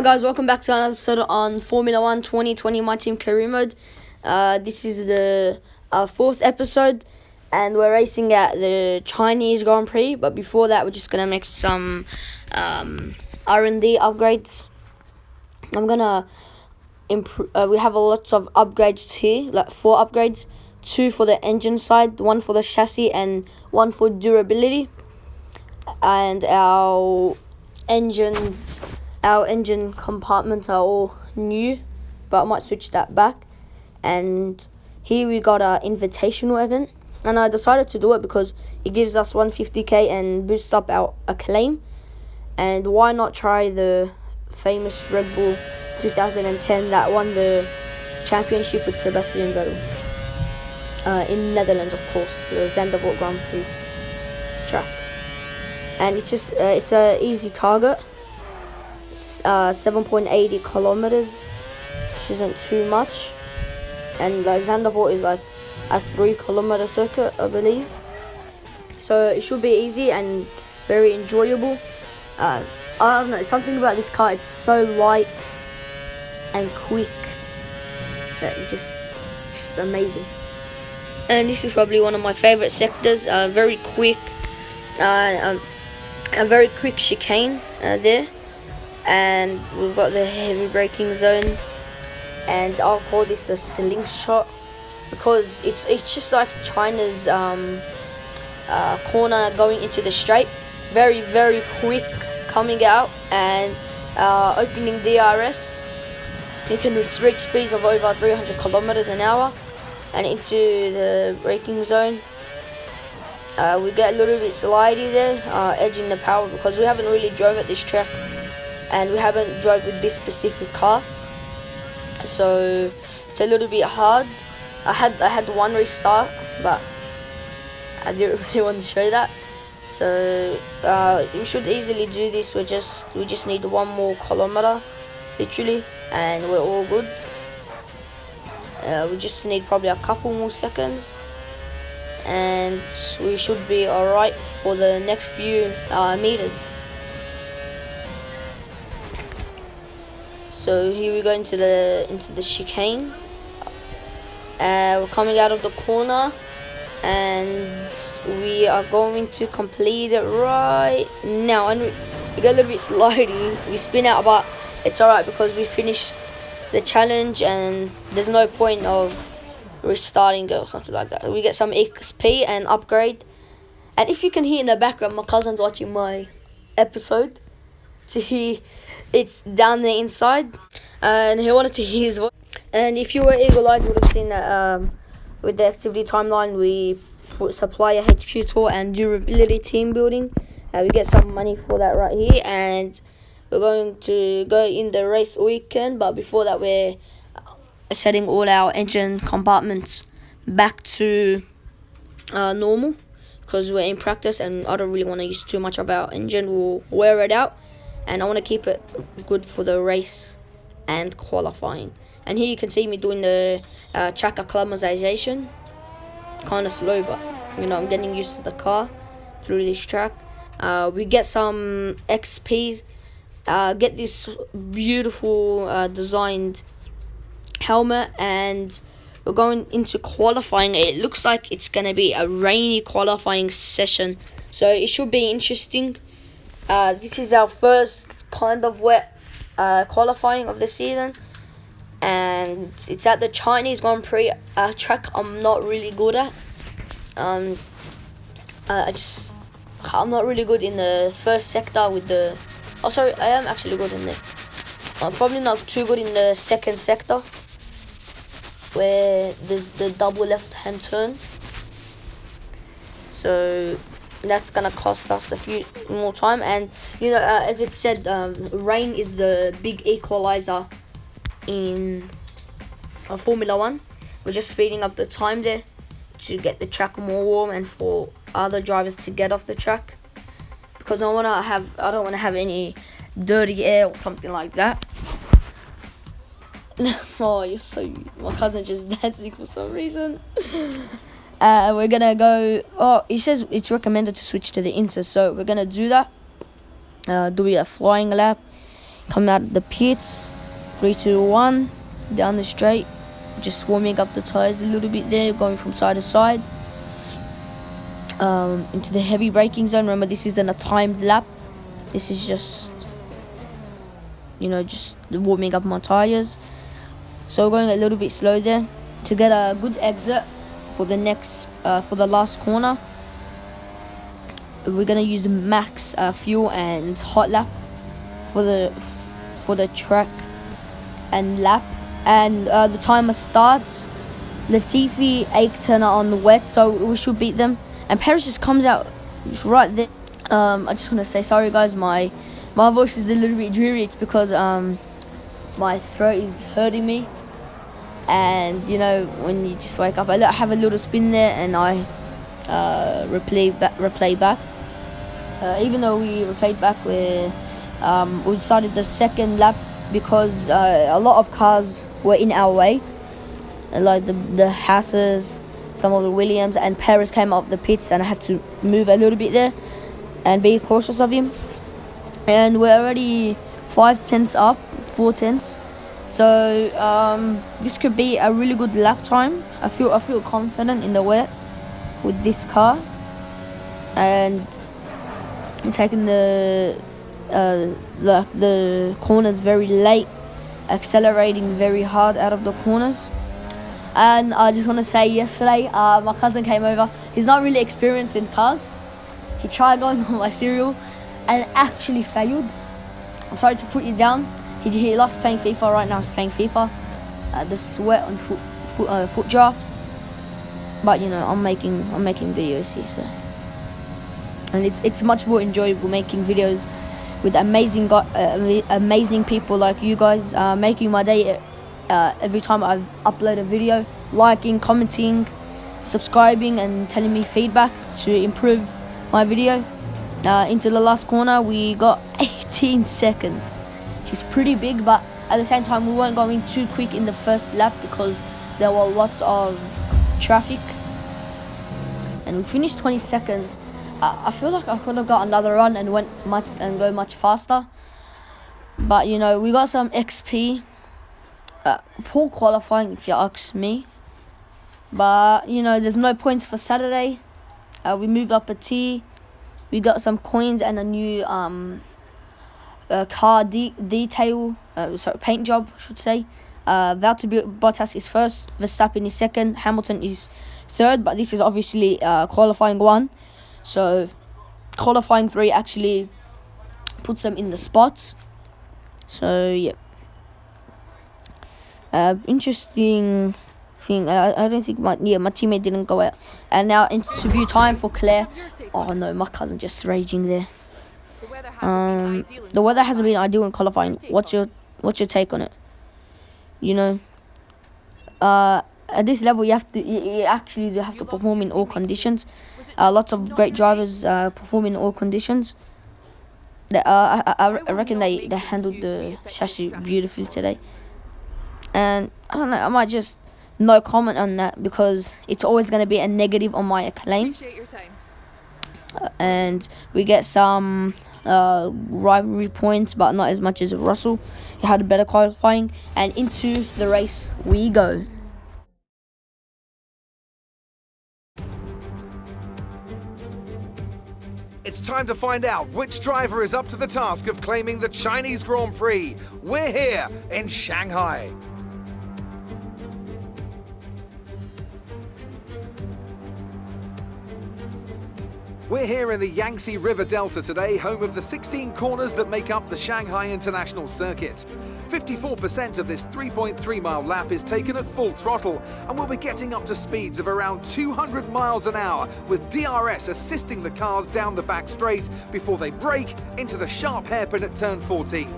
guys, welcome back to another episode on Formula 1 2020 My Team Career Mode. This is the fourth episode, and we're racing at the Chinese Grand Prix. But before that, we're just going to make some R&D upgrades. I'm going to improve. We have a lot of upgrades here, like 4 upgrades. 2 for the engine side, 1 for the chassis, and 1 for durability. And our engine compartments are all new, but I might switch that back. And here we got our invitational event, and I decided to do it because it gives us 150k and boosts up our acclaim. And why not try the famous Red Bull 2010 that won the championship with Sebastian Vettel in Netherlands, of course, the Zandvoort Grand Prix track. And it's just it's a easy target. 7.80 kilometers, which isn't too much, and Zandvoort is like a 3-kilometer circuit, I believe. So it should be easy and very enjoyable. I don't know, something about this car, it's so light and quick that it's just amazing. And this is probably one of my favorite sectors. Very quick, a very quick chicane there. And we've got the heavy braking zone, and I'll call this a slingshot because it's just like China's corner going into the straight. Very, very quick coming out and opening DRS. You can reach speeds of over 300 kilometers an hour, and into the braking zone. We get a little bit slidey there, edging the power because we haven't really drove at this track. And we haven't drove with this specific car, so it's a little bit hard. I had one restart, but I didn't really want to show that. So you should easily do this. We just need 1 more kilometer, literally, and we're all good. We just need probably a couple more seconds, and we should be alright for the next few meters. So here we go into the chicane. We're coming out of the corner, and we are going to complete it right now. And we get a little bit slidey. We spin out, but it's alright because we finished the challenge, and there's no point of restarting it or something like that. We get some XP and upgrade. And if you can hear in the background, my cousin's watching my episode. It's down the inside, and he wanted to hear his voice. And if you were eagle-eyed, you would have seen that with the activity timeline, we put supplier HQ tour and durability team building. We get some money for that right here, and we're going to go in the race weekend. But before that, we're setting all our engine compartments back to normal because we're in practice, and I don't really want to use too much of our engine. We'll wear it out. And I want to keep it good for the race and qualifying. And here you can see me doing the track acclimatization. Kind of slow, but I'm getting used to the car through this track. We get some XPs. Get this beautiful designed helmet, and we're going into qualifying. It looks like it's going to be a rainy qualifying session, so it should be interesting. This is our first kind of wet qualifying of the season, and it's at the Chinese Grand Prix track I'm not really good at. I'm not really good in the first sector with the... Oh, sorry, I am actually good in there. I'm probably not too good in the second sector, where there's the double left-hand turn. So that's gonna cost us a few more time, and as it said, rain is the big equalizer in Formula 1. We're just speeding up the time there to get the track more warm and for other drivers to get off the track, because I don't want to have any dirty air or something like that. Oh, my cousin just dancing for some reason. We're gonna go. Oh, he says it's recommended to switch to the insert, so we're gonna do that. Do a flying lap. Come out of the pits. 3, 2, 1. Down the straight. Just warming up the tires a little bit there, going from side to side. Into the heavy braking zone. Remember, this isn't a timed lap. This is just, just warming up my tires. So we're going a little bit slow there to get a good exit for the last corner. We're gonna use max fuel and hot lap for the track and lap. And the timer starts. Latifi, Aitken are on the wet, so we should beat them. And Paris just comes out right there. I just want to say sorry, guys. My voice is a little bit dreary. It's because my throat is hurting me. And when you just wake up, I have a little spin there, and I replay back. Even though we replayed back, we started the second lap because a lot of cars were in our way, like the Hasses, some of the Williams, and Perez came up the pits, and I had to move a little bit there and be cautious of him. And we're already 5 tenths up, 4 tenths. So this could be a really good lap time. I feel confident in the wet with this car, and I'm taking the corners very late, accelerating very hard out of the corners. And I just want to say, yesterday my cousin came over. He's not really experienced in cars. He tried going on my serial and actually failed. I'm sorry to put you down. He likes playing FIFA right now. He's playing FIFA. The sweat on foot drafts. But I'm making videos here, so. And it's much more enjoyable making videos with amazing people like you guys, making my day every time I upload a video, liking, commenting, subscribing, and telling me feedback to improve my video. Into the last corner, we got 18 seconds. It's pretty big, but at the same time, we weren't going too quick in the first lap because there were lots of traffic. And we finished 22nd. I feel like I could have got another run and go much faster. But we got some XP. Poor qualifying, if you ask me. But there's no points for Saturday. We moved up a tier. We got some coins and a new car detail, paint job, I should say. Valtteri Bottas is first, Verstappen is second, Hamilton is third, but this is obviously qualifying 1. So qualifying 3 actually puts them in the spots. So yeah. Interesting thing. I don't think my teammate didn't go out. And now interview time for Claire. Oh no, my cousin just raging there. The weather hasn't been ideal in qualifying. What's your take on it? At this level, you actually have to perform in all conditions. Lots of great drivers perform in all conditions. I reckon they handled the chassis beautifully today. And I don't know, I might just no comment on that because it's always going to be a negative on my acclaim. Appreciate your time. And we get some rivalry points, but not as much as Russell. He had a better qualifying, and into the race we go. It's time to find out which driver is up to the task of claiming the Chinese Grand Prix. We're here in Shanghai. We're here in the Yangtze River Delta today, home of the 16 corners that make up the Shanghai International Circuit. 54% of this 3.3-mile lap is taken at full throttle, and we'll be getting up to speeds of around 200 miles an hour, with DRS assisting the cars down the back straight before they brake into the sharp hairpin at turn 14.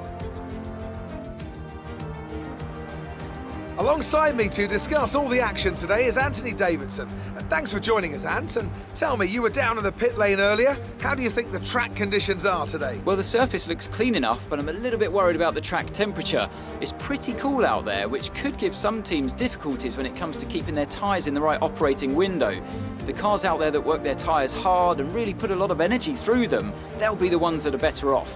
Alongside me to discuss all the action today is Anthony Davidson. Thanks for joining us, Ant, and tell me, you were down in the pit lane earlier. How do you think the track conditions are today? Well, the surface looks clean enough, but I'm a little bit worried about the track temperature. It's pretty cool out there, which could give some teams difficulties when it comes to keeping their tyres in the right operating window. The cars out there that work their tyres hard and really put a lot of energy through them, they'll be the ones that are better off.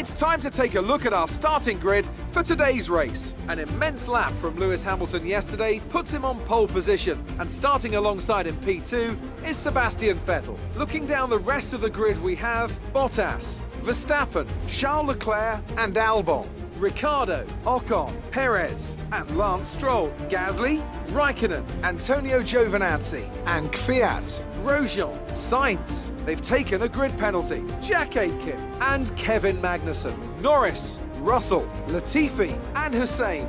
It's time to take a look at our starting grid for today's race. An immense lap from Lewis Hamilton yesterday puts him on pole position, and starting alongside in P2 is Sebastian Vettel. Looking down the rest of the grid, we have Bottas, Verstappen, Charles Leclerc and Albon, Ricciardo, Ocon, Perez and Lance Stroll, Gasly, Raikkonen, Antonio Giovinazzi and Kvyat, Grosjean, Sainz. They've taken a grid penalty, Jack Aitken and Kevin Magnussen, Norris, Russell, Latifi and Hussein.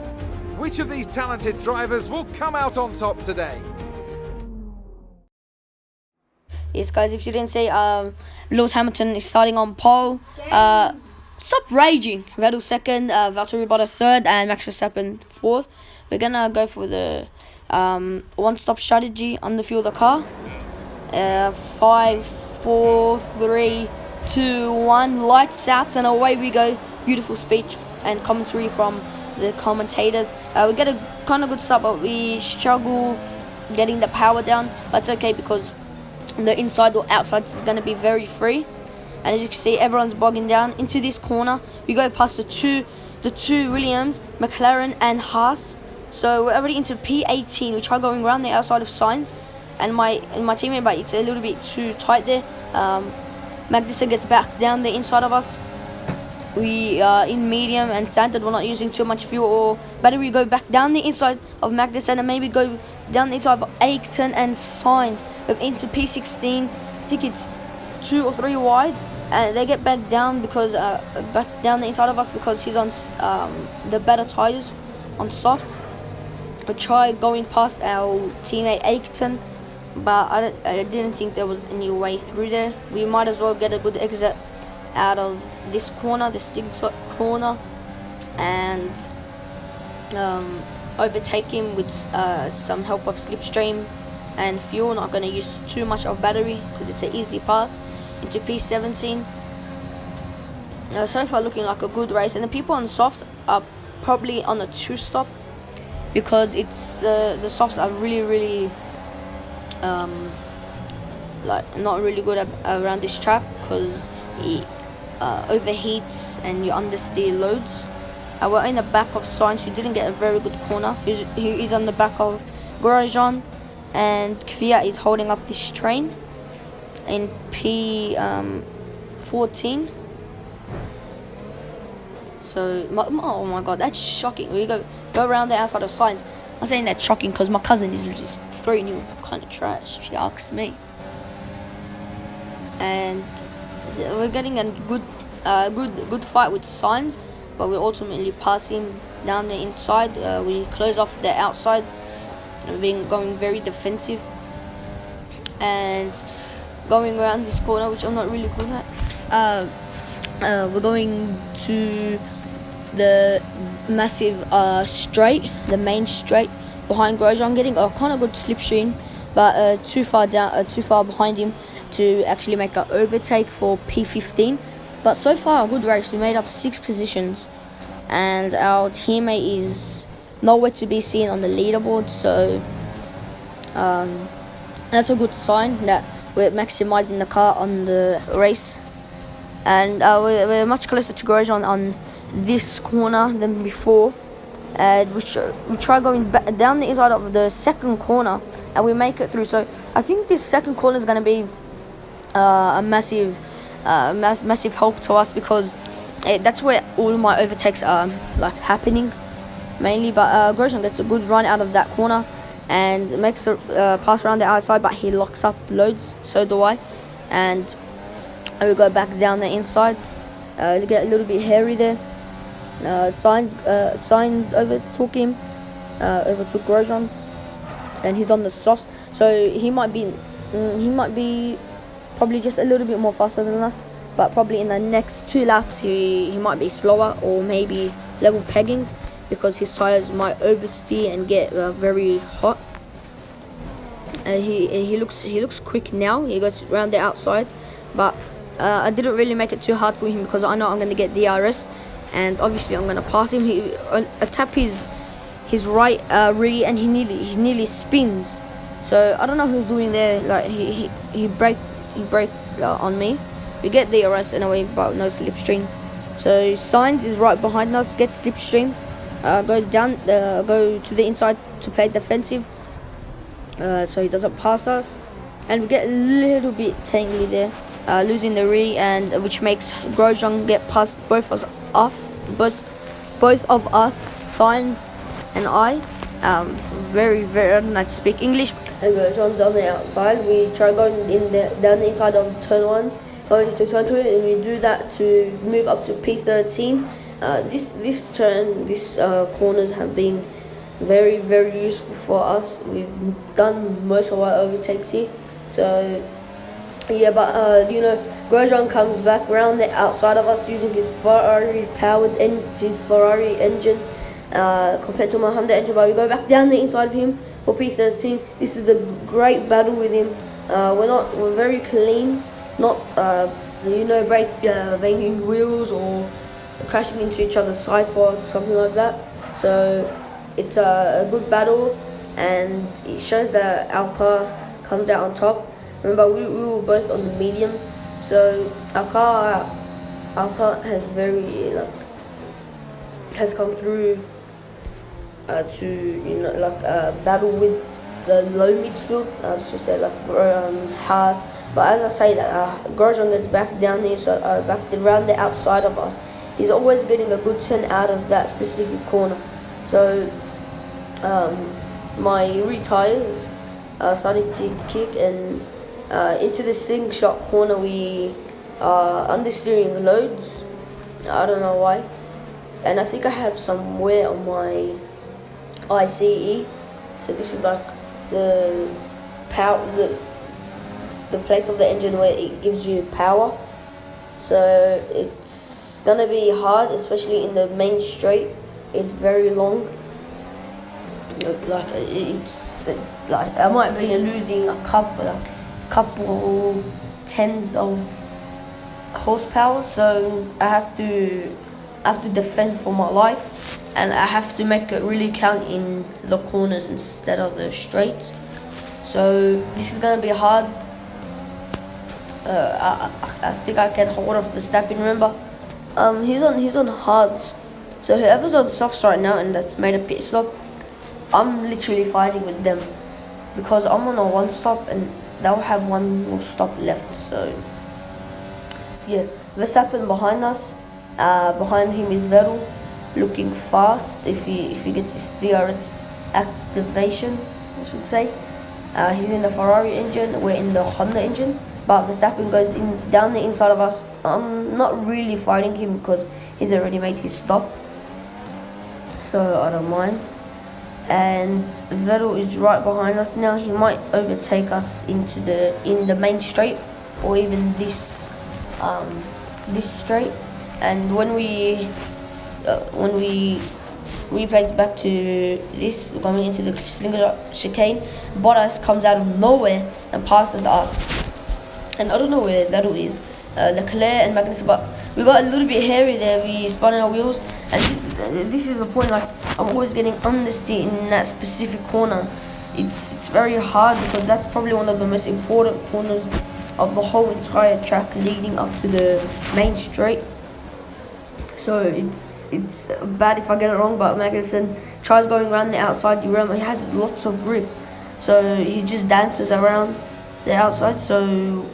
Which of these talented drivers will come out on top today? Yes, guys, if you didn't say, Lewis Hamilton is starting on pole. Stop raging. Vettel second, Valtteri Bottas third, and Max Verstappen fourth. We're gonna go for the one-stop strategy on the fuel of the car. 5, 4, 3, 2, 1. Lights out, and away we go. Beautiful speech and commentary from the commentators. We get a kind of good start, but we struggle getting the power down. But it's okay because the inside or outside is going to be very free. And as you can see, everyone's bogging down into this corner. We go past the two Williams, McLaren and Haas. So we're already into P18. We try going around the outside of Sainz and my teammate, but it's a little bit too tight there. Magnussen gets back down the inside of us. We are in medium and standard. We're not using too much fuel or battery. We go back down the inside of Magnussen and maybe go down the inside of Aitken and Sainz. We're into P16. I think it's 2 or 3 wide. And they get back down because back down the inside of us because he's on the better tires on softs. We try going past our teammate Aitken, but I didn't think there was any way through there. We might as well get a good exit out of this corner, the Stigslot corner, and overtake him with some help of slipstream and fuel. Not going to use too much of battery because it's an easy pass into P17. So far looking like a good race, and the people on softs are probably on a 2-stop because it's the softs are really like not really good around this track because it overheats and you understeer loads. We're in the back of Sainz, who didn't get a very good corner. He is on the back of Grosjean, and Kvyat is holding up this train in P14. So, oh my god, that's shocking. We go around the outside of Sainz. I'm saying that's shocking because my cousin is just 3-0 kind of trash, if you ask me. And we're getting a good fight with Sainz, but we ultimately pass him down the inside. We close off the outside, going very defensive and going around this corner, which I'm not really good at. We're going to the massive straight, the main straight behind Grosjean, getting a kind of good slipstream, but too far behind him to actually make an overtake for P15. But so far a good race. We made up 6 positions, and our teammate is nowhere to be seen on the leaderboard. So that's a good sign that we're maximizing the car on the race, and we're much closer to Grosjean on this corner than before. We try going down the inside of the second corner, and we make it through. So I think this second corner is going to be a massive help to us because that's where all my overtakes are like happening mainly. But Grosjean gets a good run out of that corner and makes a pass around the outside, but he locks up loads. So do I, and we go back down the inside. They get a little bit hairy there. Sainz overtook Grosjean, and he's on the softs, so he might be probably just a little bit more faster than us, but probably in the next 2 laps he might be slower or maybe level pegging because his tires might oversteer and get very hot. He looks quick now. He goes around the outside, but I didn't really make it too hard for him because I know I'm going to get DRS, and obviously I'm going to pass him. I tap his right rear, and he nearly spins. So I don't know who's doing there. Like he braked on me. We get DRS anyway, but no slipstream. So Signs is right behind us, gets slipstream, goes down, go to the inside to play defensive, so he doesn't pass us, and we get a little bit tangly there, losing the re, and which makes Grosjean get past both of us, Signs and I. Very I don't know how to speak English. And Grosjean's on the outside. We try going down the inside of turn 1, going to turn 2, and we do that to move up to P13. This corners have been very useful for us. We've done most of our overtakes here. So yeah, but Grosjean comes back around the outside of us using his Ferrari engine compared to my Honda engine, but we go back down the inside of him for P13. This is a great battle with him. We're very clean, not banging wheels or crashing into each other's side pods or something like that. So it's a good battle, and it shows that our car comes out on top. Remember, we were both on the mediums, so our car has come through to battle with the low midfield. Let's just say Haas. But as I say that Grosjean gets back down there, so back around the outside of us. He's always getting a good turn out of that specific corner. So my rear tires started to kick, and into the slingshot corner we understeering loads. I don't know why, and I think I have some wear on my ICE. So this is like the power, the place of the engine where it gives you power. So it's gonna be hard, especially in the main straight. It's very long. It's like I might be losing a couple tens of horsepower. So I have to defend for my life, and I have to make it really count in the corners instead of the straights. So this is gonna be hard. I think I can hold off Verstappen. Remember, he's on hards. So whoever's on softs right now and that's made a pit stop, I'm literally fighting with them because I'm on a 1 stop and they'll have 1 more stop left. So yeah, Verstappen behind us. Behind him is Vettel, looking fast. If he gets his DRS activation, I should say. He's in the Ferrari engine. We're in the Honda engine. But Verstappen goes down the inside of us. I'm not really fighting him because he's already made his stop, so I don't mind. And Vettel is right behind us now. He might overtake us in the main straight, or even this straight. And when we replay back to this, going into the slingshot chicane, Bottas comes out of nowhere and passes us. And I don't know where Vettel is, Leclerc and Magnussen, but we got a little bit hairy there. We spun our wheels, and this is the point. Like, I'm always getting understeer in that specific corner. It's very hard because that's probably one of the most important corners of the whole entire track leading up to the main straight. So it's bad if I get it wrong, but Magnussen tries going around the outside. You remember, he has lots of grip, so he just dances around the outside. So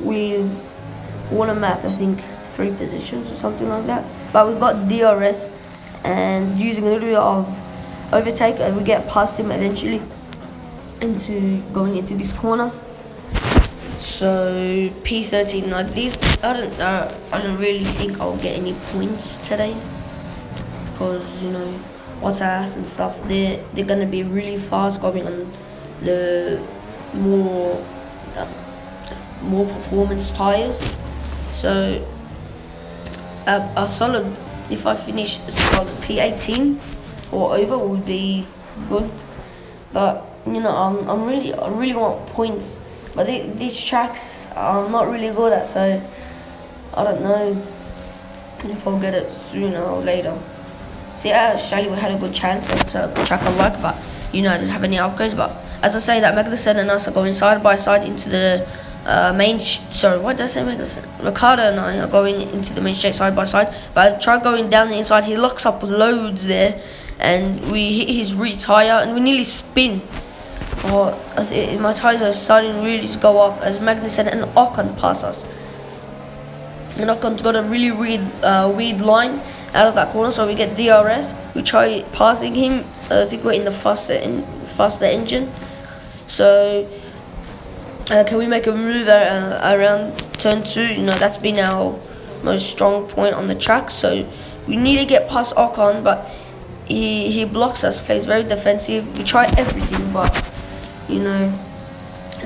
we've won a map, I think 3 positions or something like that. But we've got DRS, and using a little bit of overtake, and we get past him eventually going into this corner. So P13, like these, I don't really think I'll get any points today because Bottas and stuff, they're gonna be really fast going on the more performance tires. So a solid, if I finish a solid P18 or over, would be good. But I really want points. But these tracks I'm not really good at, so I don't know if I'll get it sooner or later. See, Australia had a good chance. That's a track I like, but I didn't have any upgrades. But as I say, that Magnussen and us are going side by side into the what did I say? Ricardo and I are going into the main straight side by side, but I try going down the inside. He locks up loads there, and we hit his rear tire, and we nearly spin. My tires are starting really to go off as Magnussen and Ocon pass us. And Ocon's got a really weird line out of that corner, so we get DRS. We try passing him. I think we're in the faster engine. So can we make a move around turn 2? You know, that's been our most strong point on the track. So we need to get past Ocon, but he blocks us, plays very defensive. We try everything, but you know,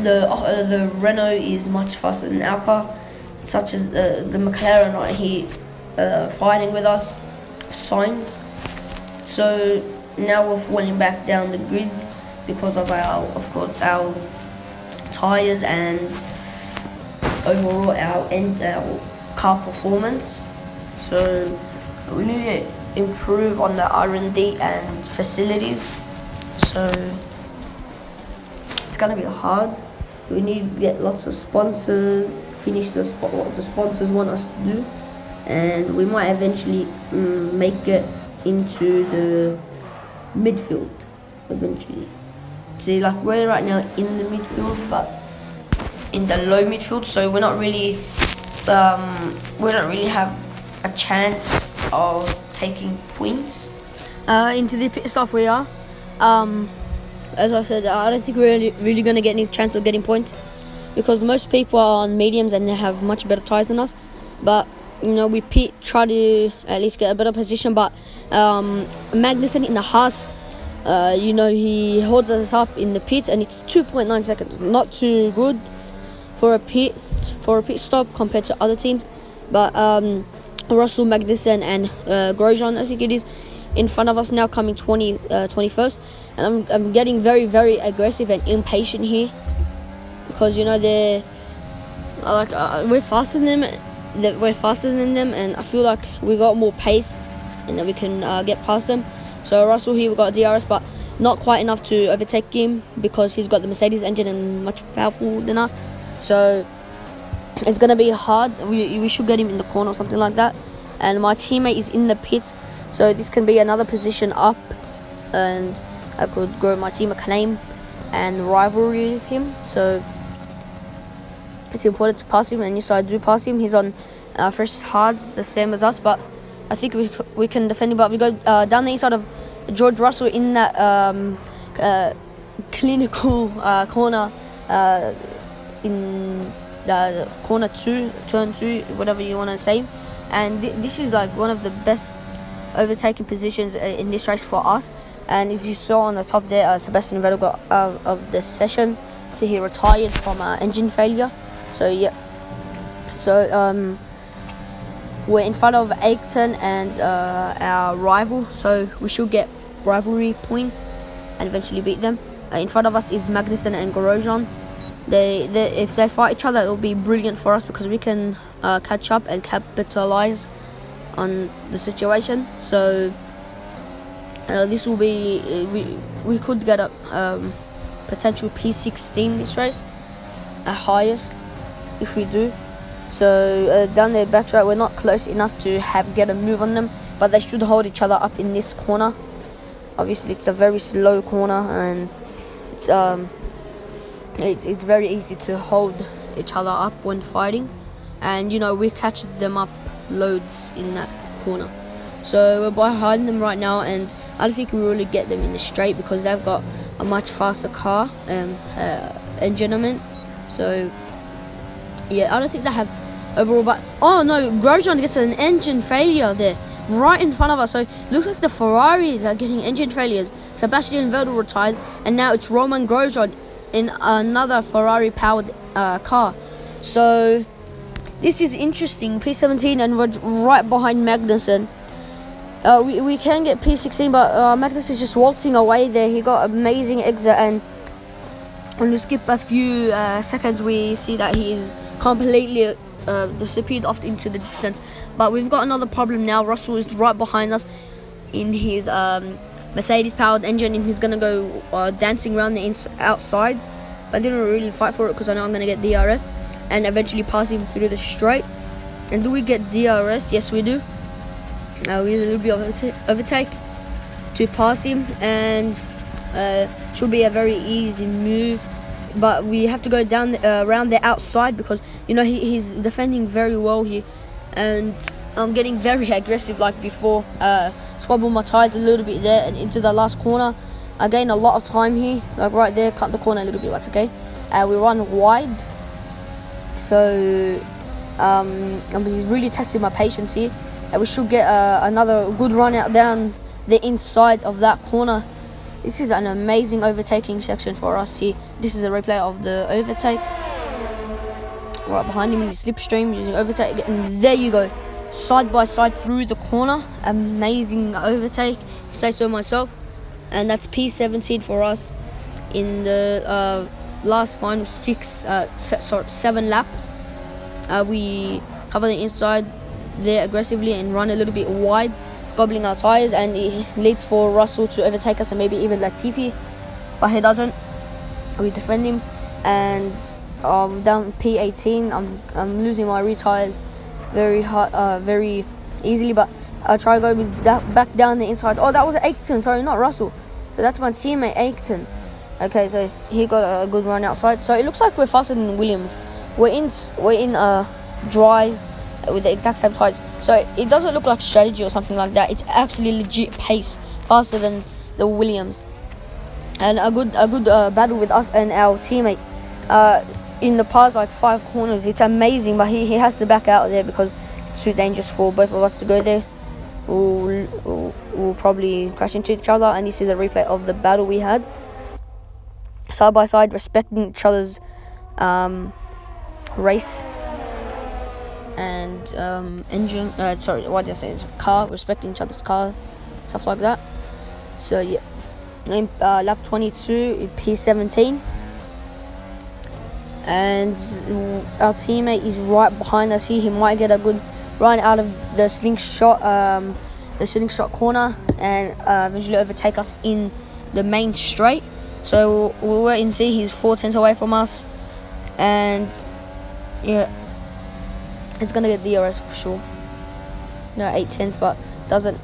the Renault is much faster than our car, such as the McLaren right here fighting with us, signs. So now we're falling back down the grid because of our tires and overall our car performance. So we need to improve on the R&D and facilities. So it's gonna be hard. We need to get lots of sponsors, finish what the sponsors want us to do, and we might eventually make it into the midfield eventually. See, like we're right now in the midfield, but in the low midfield, so we don't really have a chance of taking points. Into the pit stop we are. As I said, I don't think we're really going to get any chance of getting points because most people are on mediums and they have much better tyres than us. But you know, we try to at least get a better position. But Magnussen in the Haas, you know, he holds us up in the pits, and it's 2.9 seconds. Not too good for a pit stop compared to other teams. But Russell, Magnussen, and Grosjean, I think it is, in front of us now, coming 21st. And I'm getting very, very aggressive and impatient here because you know they're like we're faster than them, and I feel like we got more pace and that we can get past them. So Russell here, we got DRS, but not quite enough to overtake him because he's got the Mercedes engine and much powerful than us. So it's gonna be hard. We should get him in the corner or something like that. And my teammate is in the pit, so this can be another position up, and I could grow my team a claim and rivalry with him. So it's important to pass him, and yes, I do pass him. He's on fresh hards, the same as us, but I think we can defend him. But we go down the inside of George Russell in that clinical corner, in the corner 2, turn 2, whatever you want to say. And this is like one of the best overtaking positions in this race for us. And if you saw on the top there, Sebastian Vettel got out of the session. I think he retired from engine failure. So yeah, so we're in front of Ayrton and our rival, so we should get rivalry points and eventually beat them. In front of us is Magnussen and Grosjean. If they fight each other, it'll be brilliant for us because we can catch up and capitalize on the situation. So this will be we could get a potential P16 this race at highest if we do. So down the backtrack, we're not close enough to get a move on them, but they should hold each other up in this corner. Obviously it's a very slow corner, and it's very easy to hold each other up when fighting, and you know, we catch them up loads in that corner. So we're behind them right now, and I don't think we really get them in the straight because they've got a much faster car engine. So yeah, I don't think they have overall. But oh no, Grosjean gets an engine failure there right in front of us. So looks like the Ferraris are getting engine failures. Sebastian Vettel retired, and now it's Romain Grosjean in another Ferrari powered car. So this is interesting. P17, and we're right behind Magnussen. We can get P16, but Magnus is just waltzing away there. He got amazing exit, and when we skip a few seconds, we see that he is completely disappeared off into the distance. But we've got another problem now. Russell is right behind us in his Mercedes-powered engine, and he's gonna go dancing around the outside. but I didn't really fight for it because I know I'm going to get DRS and eventually pass him through the straight. And do we get DRS? Yes, we do. We use a little bit of overtake to pass him, and should be a very easy move. But we have to go down around the outside because you know he's defending very well here, and I'm getting very aggressive like before. Squabble my tires a little bit there and into the last corner. I gain a lot of time here, like right there, cut the corner a little bit. That's okay. We run wide, so he's really testing my patience here. And we should get another good run out down the inside of that corner. This is an amazing overtaking section for us here. This is a replay of the overtake. Right behind him in the slipstream using overtake, and there you go, side by side through the corner. Amazing overtake, if I say so myself. And that's P17 for us in the last final 7 laps. We cover the inside there aggressively and run a little bit wide, gobbling our tires, and it leads for Russell to overtake us and maybe even Latifi, but he doesn't. We defend him, and down P18. I'm losing my retires very hard, very easily, but I try going back down the inside. Oh, that was Ayrton, sorry, not Russell. So that's my teammate Ayrton. Okay, so he got a good run outside. So it looks like we're faster than Williams. We're in drive with the exact same tires. So it doesn't look like strategy or something like that. It's actually legit pace, faster than the Williams. And a good battle with us and our teammate in the past like 5 corners. It's amazing, but he has to back out there because it's too dangerous for both of us to go there. We'll probably crash into each other. And this is a replay of the battle we had, side by side, respecting each other's race and engine. Sorry, what did I say? Car, respecting each other's car, stuff like that. So yeah, in lap 22, P17, and our teammate is right behind us here. He might get a good run out of the slingshot corner and eventually overtake us in the main straight. So we'll wait and see. He's 4 tenths away from us, and yeah, it's gonna get DRS for sure. No, 8 tenths, but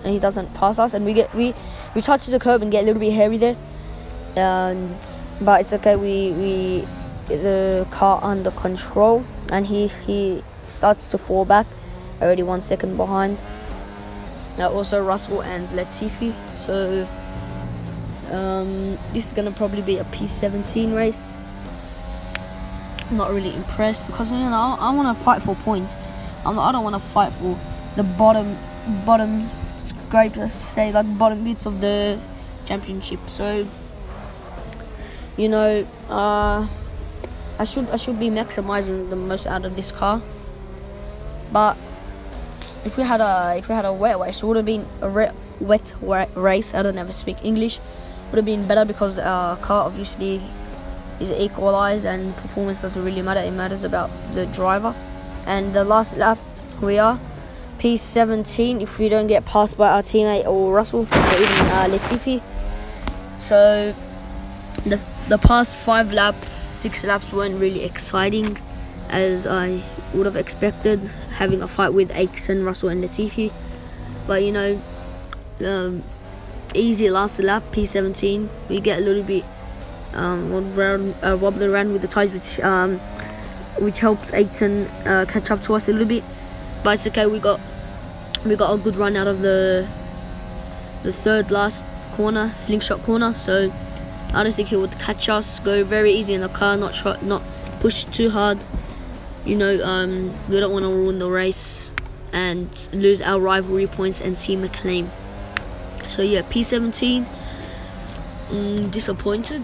he doesn't pass us, and we touch the curb and get a little bit hairy there. But it's okay. We get the car under control, and he starts to fall back. Already 1 second behind. Now also Russell and Latifi. So this is gonna probably be a P17 race. I'm not really impressed because I want to fight for points. I don't want to fight for the bottom scrape, let's say, like bottom bits of the championship. So I should be maximizing the most out of this car. But if we had a wet race, it would have been a wet race. I don't ever speak English. Would have been better because our car obviously is equalized and performance doesn't really matter. It matters about the driver. And the last lap, we are P17 if we don't get passed by our teammate or Russell or even Latifi. So the past 5 laps, 6 laps weren't really exciting as I would have expected, having a fight with Ayrton, Russell and Latifi. But easy last lap, P17. We get a little bit wobbly around with the tires, which helps Ayrton catch up to us a little bit. But it's okay. We got a good run out of the third last corner, slingshot corner. So I don't think he would catch us. Go very easy in the car, not push too hard. We don't want to ruin the race and lose our rivalry points and team acclaim. So yeah, P17. Disappointed.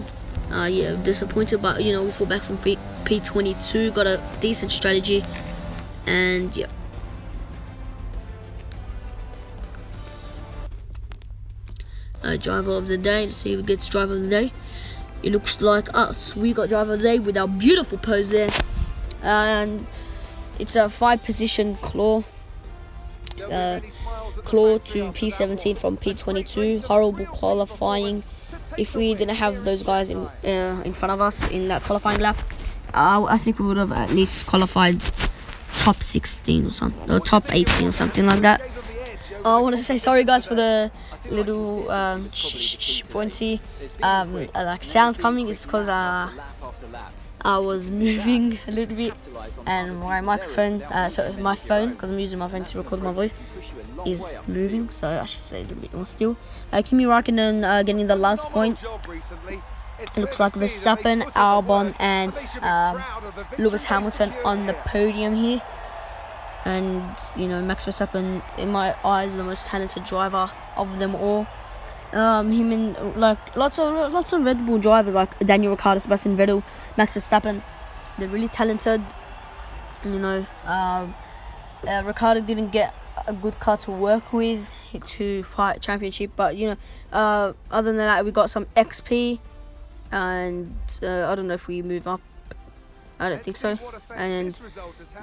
Disappointed, but we fought back from P22, got a decent strategy, and yeah. Driver of the day. Let's see who gets driver of the day. It looks like us. We got driver of the day with our beautiful pose there, and it's a 5-position claw to P17 from P22. Horrible qualifying. if we didn't have those guys in front of us in that qualifying lap, I think we would have at least qualified top 16 or something, or top 18 or something like that. I wanted to say sorry guys for the little pointy like sounds coming. It's because I was moving a little bit, and my microphone, my phone, because I'm using my phone to record my voice, is moving, so I should say a little bit more still. Kimi Raikkonen getting the last point. It looks like Verstappen, Albon, and Lewis Hamilton on the podium here. And you know, Max Verstappen, in my eyes, the most talented driver of them all. Him and like lots of Red Bull drivers like Daniel Ricciardo, Sebastian Vettel, Max Verstappen, they're really talented. You know, Ricciardo didn't get a good car to work with to fight championship, but you know, other than that, we got some XP, and I don't know if we move up. I don't think so. And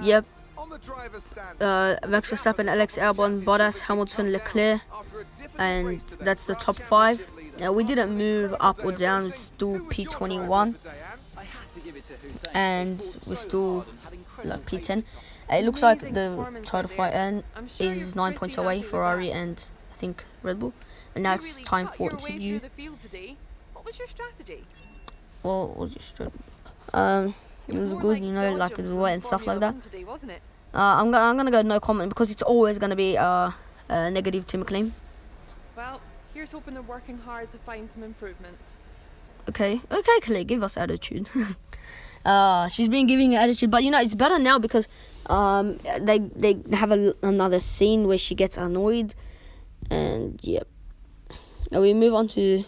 yep. Max Verstappen, Alex Albon, Bottas, Hamilton, Leclerc, and that's the top 5. We didn't move up or down, it's still P21, and we're still like P10. It looks like the title fight is 9 points away, Ferrari and I think Red Bull. And now it's time for interview. What was your strategy? Well, what was your strategy? It was good, you know, like it was wet and stuff like that. I'm gonna go no comment because it's always gonna be negative to McLean. Well, here's hoping they're working hard to find some improvements. Okay, Clay, give us attitude. She's been giving attitude, but you know it's better now because they have another scene where she gets annoyed, and yep. Now we move on to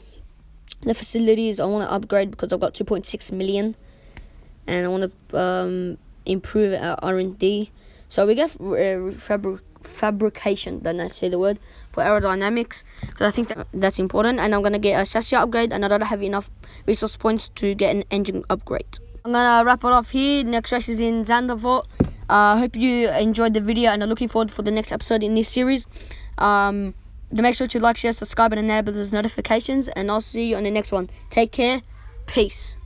the facilities. I want to upgrade because I've got 2.6 million, and I want to improve our R&D. So we get fabrication, don't I say the word, for aerodynamics, because I think that's important. And I'm going to get a chassis upgrade, and I don't have enough resource points to get an engine upgrade. I'm going to wrap it off here. Next race is in Zandvoort. I hope you enjoyed the video and are looking forward for the next episode in this series. Make sure to like, share, subscribe, and enable those notifications. And I'll see you on the next one. Take care. Peace.